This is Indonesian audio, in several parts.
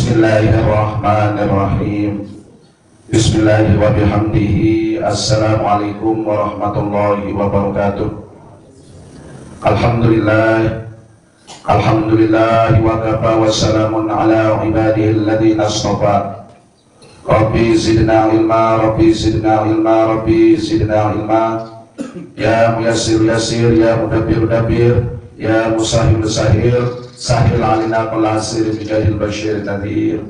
Bismillahirrahmanirrahim. Bismillahi wa bihamdihi. Assalamualaikum warahmatullahi wabarakatuh. Alhamdulillah wa kafa wa salamun ala ibadihi alladhina astafa. Rabbi zidna ilma, Rabbi zidna ilma, Rabbi zidna ilma. Ya muyassir yasir, ya mudabbir dabbir, ya musahil sahil, sahil alina kulla asir bijahil bashir nadhir.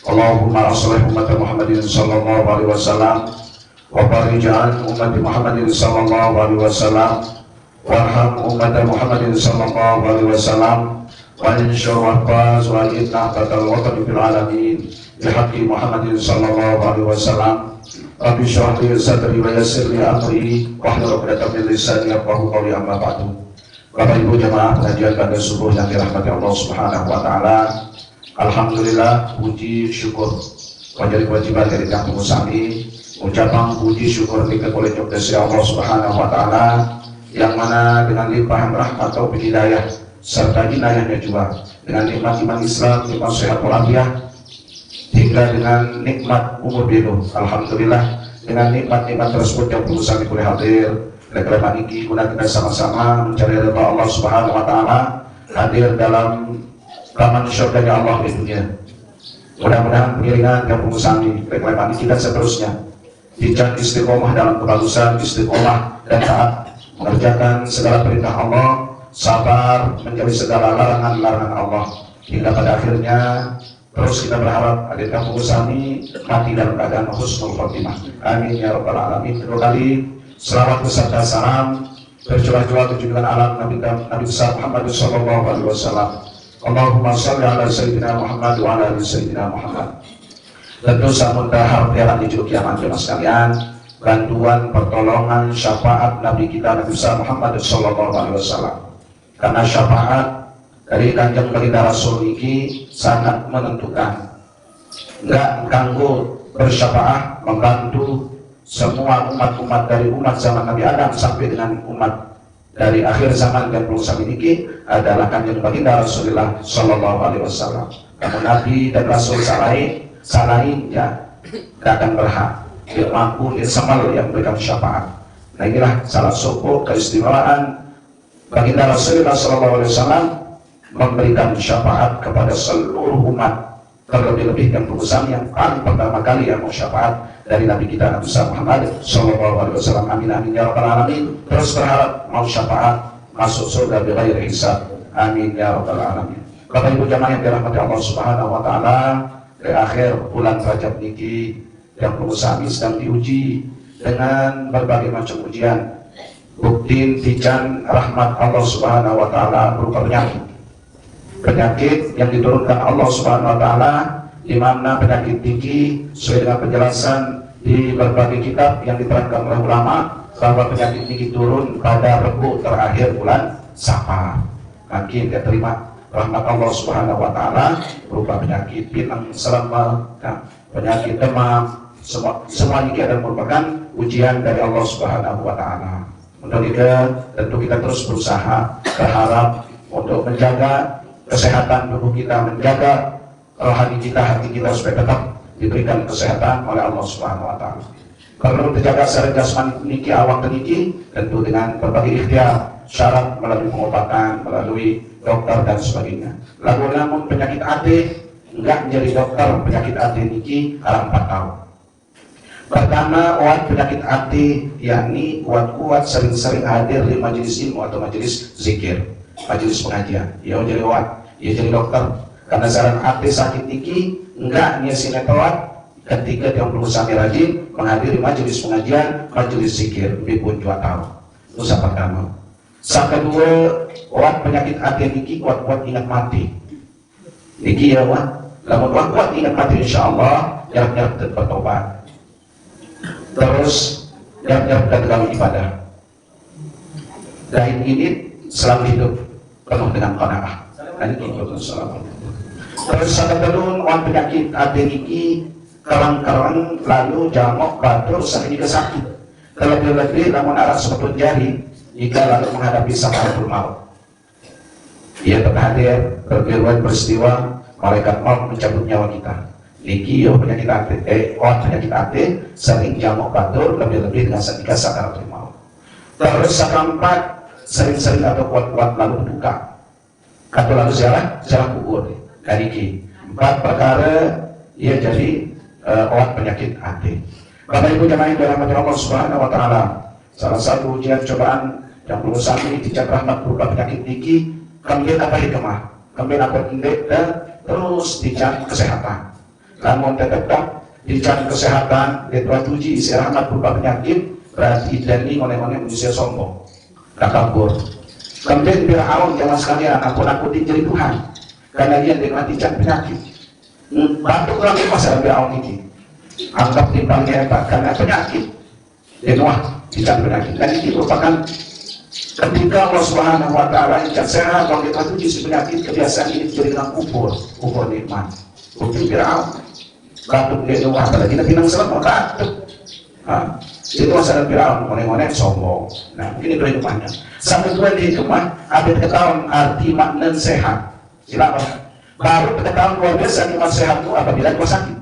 Allahumma aslih umat Muhammadin sallallahu alaihi wasallam wa barik an umat Muhammadin sallallahu alaihi wasallam warham umat Muhammadin sallallahu alaihi wasallam wa insyur wahfaz wa inna batal waqti fil alamin bihaqqi Muhammadin sallallahu alaihi wasallam. Rabbi shrah li sadri wa yassir li amri wahlul 'uqdatam min lisani yafqahu qawli, amma ba'du. Bapak Ibu jemaah pengajian pada subuh yang dirahmati Allah Subhanahu wa taala. Alhamdulillah, puji syukur menjadi kewajiban dari Kang Musami. Ucapan puji syukur dikekulih dari Allah Subhanahu wa taala yang mana dengan limpahan rahmat atau hidayah serta inayahnya juga dengan nikmat iman Islam, nikmat sehat walafiat hingga dengan nikmat umur hidup. Alhamdulillah, dengan nikmat-nikmat tersebut yang Musami boleh hadir. Karena ini guna kita sama-sama mencari ridha Allah Subhanahu wa taala, hadir dalam taman syurganya Allah di dunia. Mudah-mudahan pengiringan yang Musami, reklamasi kita seterusnya dijadikan istiqomah dalam kebagusan, istiqomah dan taat mengerjakan segala perintah Allah, sabar menjauhi segala larangan-larangan Allah, hingga pada akhirnya terus kita berharap hadir Kang Musami mati dalam keadaan husnul khotimah. Amin ya rabbal alamin. Kedua kali selawat beserta salam berjua-jua tunjukkan alam Nabi besar Muhammad sallallahu alaihi wasallam. Allahumma shalli ala sayyidina Muhammad wa ala ali sayyidina Muhammad. Tentu samun tahap teran di kiamat jemaah sekalian, bantuan, pertolongan, syafaat Nabi kita Nabi besar Muhammad sallallahu alaihi wasallam. Karena syafaat dari Kanjeng Baginda Rasul ini sangat menentukan. Enggak ganggu bersyafaat membantu semua umat-umat dari umat zaman Nabi Adam sampai dengan umat dari akhir zaman dan belum ini adalah Kanjeng Baginda Rasulullah Sallallahu Alaihi Wasallam. Kamu Nabi dan Rasul salahin ya tidak akan berhak. Dia mampu, dia semal yang memberikan syafaat. Nah inilah salah satu keistimewaan Baginda Rasulullah Sallallahu Alaihi Wasallam memberikan syafaat kepada seluruh umat. Terlebih-lebih yang berusaha yang paling pertama kali yang mau syafaat dari Nabi kita Nabi Muhammad sallallahu alaihi wasallam. Amin amin ya rabbal alamin. Terus berharap mau syafaat masuk surga bighairi hisab. Amin ya rabbal alamin. Bapak Ibu jamaah yang dirahmati Allah Subhanahu wa taala, di akhir bulan Rajab niki yang berusaha sedang diuji dengan berbagai macam ujian. Bukti tijan rahmat Allah Subhanahu wa taala berupa penyakit yang diturunkan Allah Subhanahu wa taala, di mana penyakit tinggi sesuai dengan penjelasan di berbagai kitab yang diterangkan oleh ulama bahwa penyakit tinggi turun pada Rebu terakhir bulan Safar. Mungkin dia terima rahmat Allah Subhanahu wa taala berupa penyakit pinang selama penyakit demam, semua ini adalah merupakan ujian dari Allah Subhanahu wa taala. Untuk itu tentu kita terus berusaha berharap untuk menjaga kesehatan tubuh kita, menjaga rohani kita, hati kita supaya tetap diberikan kesehatan oleh Allah Subhanahu wa taala. Kalau terjaga secara jasmani niki awak niki tentu dengan berbagai ikhtiar, syarat melalui pengobatan, melalui dokter dan sebagainya. Lalu namun penyakit hati enggak menjadi dokter penyakit hati niki dalam 4 tahun. Pertama, obat penyakit hati yakni kuat-kuat sering-sering hadir di majelis ilmu atau majelis zikir, majelis pengajian. Ya jadi obat, ya jadi dokter. Karena saran hati sakit tinggi enggak nyesine toat ketika yang berusaha rajin menghadiri majelis pengajian, majelis zikir lebih pun 2 tahun. Itu yang pertama. Yang kedua, obat penyakit hati tinggi kuat-kuat ingat mati. Niki ya wah, lamun kuat ingat mati insyaallah jarang-jarang bertobat. Terus jarang-jarang dalam ibadah. Dan ini selalu hidup penuh dengan qanaah. Dan itu terus sampai turun orang penyakit hati ini karang-karang lalu jamok batur sakit sakit. Terlebih-lebih namun arah sepetun jari jika lalu menghadapi sakaratul maut. Ia terhadir berkeruan peristiwa malaikat maut mencabut nyawa kita. Niki penyakit hati, penyakit hati sering jamuk batur, lebih-lebih dengan ketika sakaratul maut. Terus sekeempat, sering-sering atau kuat-kuat lalu berduka. Atau lalu ziarah kubur. Niki 4 perkara ia jadi obat penyakit hati. Bapak Ibu jemaah yang dirahmati Allah Subhanahu wa taala, salah satu ujian cobaan yang perlu kami dijak rahmat berupa penyakit niki, kami apa hikmah, kami apa terus dijak kesehatan. Namun tetap dijak kesehatan, dituji isi rahmat berupa penyakit, berarti dani oleh-oleh manusia sombong, takabur. Kemudian Fir'aun jangan sekalian nakut-nakutin jadi Tuhan, karena dia nikmati penyakit. Batuk lagi masalah Fir'aun ini, anggap timbang hebat karena penyakit. Dan wah, dijak penyakit. Dan ini merupakan ketika Allah Subhanahu wa taala yang sehat, kalau kita tuju si penyakit, kebiasaan ini dijadikan kubur nikmat. Bukti Fir'aun batuk dia doa, pada kita bilang selama batuk. Itu masalah Fir'aun, oleh-oleh sombong. Nah, ini kehidupannya. Sampai dua di hikmah, habis ketahuan arti makna sehat. Silakan. Baru ketahuan luar biasa nikmat sehat itu apabila kau sakit.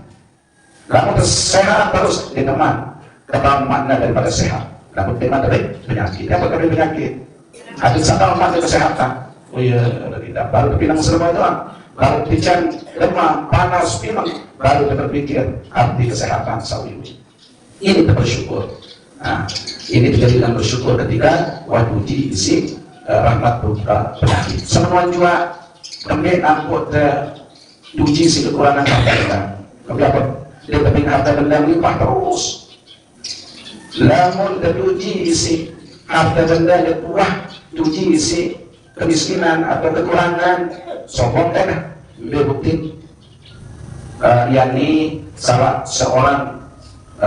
Kamu sehat terus di teman. Ketahuan makna daripada sehat. Namun nikmat dari penyakit. Apa dari penyakit? Hadis sakal makna kesehatan. Oh iya, tidak. Baru terbilang serba doang. Baru bicara demam, panas, pilek, baru terpikir arti kesehatan sawi. Ini bersyukur. Nah, ini dijadikan bersyukur ketika waduji isi rahmat berupa penyakit. Semua juga kami angkut duji si kekurangan harta kita. Kenapa? Dia keping harta benda melimpah terus. Namun terduji isi harta benda yang kurang, duji isi kemiskinan atau kekurangan, sombong kan? Dia bukti yakni salah seorang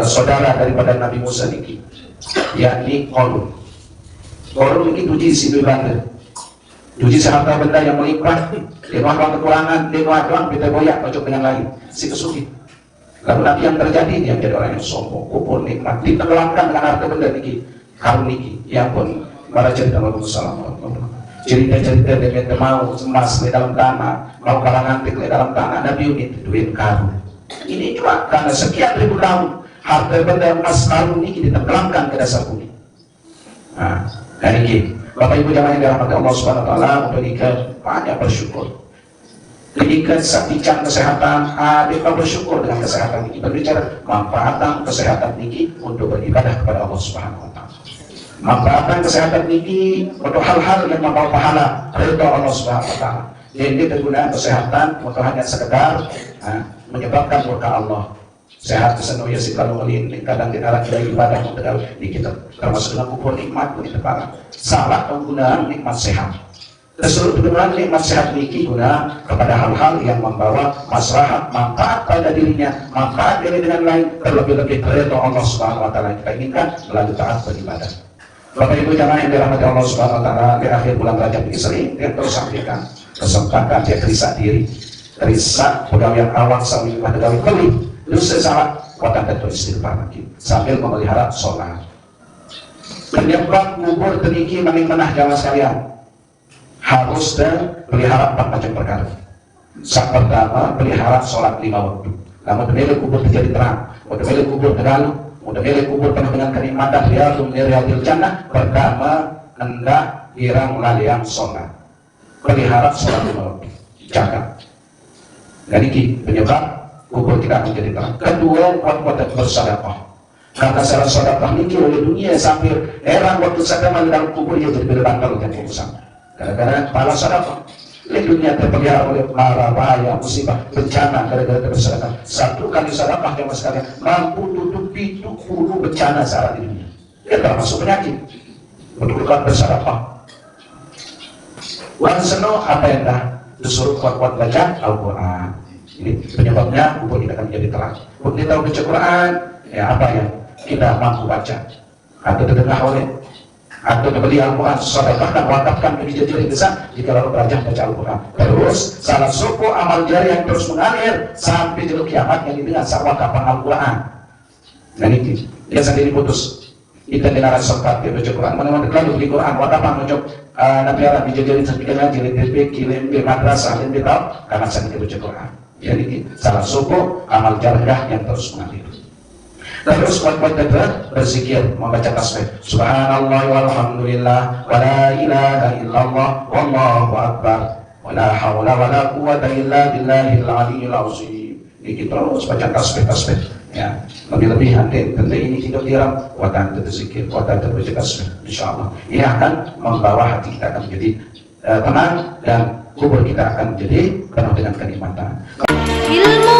saudara daripada Nabi Musa ini, yakni Qarun ini tuji si Banda, tuji seharta benda yang melimpah, dia doang kekurangan, dia doang kita goyak cocok dengan lain, si kesulit. Lalu nanti yang terjadi dia jadi orang yang sombong, kubur nikmat, ditenggelamkan dengan harta benda ini, Qarun ini, yang pun para cerita Rasulullah SAW. Cerita-cerita dia mau emas di dalam tanah, mau kalangan di dalam tanah, Nabi ini duit Qarun. Ini juga karena sekian ribu tahun harta benda emas Qarun ini ditenggelamkan ke dasar bumi. Nah, dan ini Bapak Ibu jamaah yang dirahmati Allah Subhanahu wa taala, memberikan banyak bersyukur. Ketika bicara kesehatan, kita bersyukur dengan kesehatan ini. Berbicara manfaatan kesehatan ini untuk beribadah kepada Allah Subhanahu wa taala. Manfaatkan kesehatan ini untuk hal-hal yang membawa pahala ridha Allah Subhanahu wa taala. Jadi kegunaan kesehatan untuk hanya sekedar menyebabkan murka Allah. Sehat kesenuh ya si kalau melin kadang kita lagi ibadah untuk di kita termasuk dengan kubur nikmat di depan. Salah penggunaan nikmat sehat. Seluruh penggunaan nikmat sehat ini guna kepada hal-hal yang membawa maslahat, manfaat pada dirinya, manfaat diri dengan lain, terlebih-lebih ridha Allah Subhanahu wa taala yang kita inginkan melalui taat beribadah. Bapak Ibu jamaah yang dirahmati Allah Subhanahu wa taala, di akhir bulan Rajab ini sering dia terus sampaikan kesempatan dia gerisah diri, gerisah pegawai yang awal sambil pegawai beli, terus salah kuatan dan istighfar lagi sambil memelihara sholat. Penyebab kubur teniki menah jamaah sekalian harus dan pelihara 4 macam perkara. Yang pertama pelihara sholat 5 waktu. Namun demikian kubur terjadi terang, demikian kubur terlalu. Udah milih kubur penuh dengan kenikmatan riyadil jannah. Pertama, hendak irang laliang sholat, pelihara sholat 5 waktu, jaga. Jadi penyebab kubur tidak menjadi terang. Kedua, kuat-kuat bersedekah. Karena salah sedekah ini oleh dunia sambil erang waktu sedekah di dalam kubur ia jadi berbantal dan urusan. Gara-gara kepala sedekah. Dunia terpelihara oleh mara, bahaya, musibah, bencana gara-gara bersedekah. Satu kali sedekah yang sekalian mampu tutupi 70 bencana saat di dunia. Dia termasuk penyakit. Berdoa bersedekah. Wan seno apa yang dah disuruh kuat-kuat baca Al-Quran. Ini penyebabnya kubur kita akan menjadi terang. Untuk kita tahu baca Quran, ya apa yang kita mampu baca atau terdengar oleh atau membeli Al-Quran, sedekahkan, wakafkan menjadi jari besar jika lalu belajar baca Al-Quran. Terus salah suku amal jari yang terus mengalir sampai jauh kiamat yang didengar saat wakapan Al-Quran. Dan ini dia sendiri putus. Kita dinaran sempat di baca Quran, mana-mana kalau beli Quran, wadah pangujok Nabi Arab dijajarin sekitar jilid DP, kilim di madrasah, kilim di tau, karena saya baca Quran. Jadi salah suku amal jargah yang terus mengalir. Terus kuat-kuat kita berzikir, membaca tasbih. Subhanallah walhamdulillah, wa la ilaha illallah, wallahu akbar, wa la hawla wa la quwwata illa billahil aliyyil azim. Ini terus baca tasbih. Ya, lebih-lebih nanti ini kita diram kuatan berzikir, kuatan berbaca tasbih, insyaallah ini akan membawa hati kita akan menjadi tenang dan kubur kita akan menjadi penuh dengan kenikmatan. Ilmu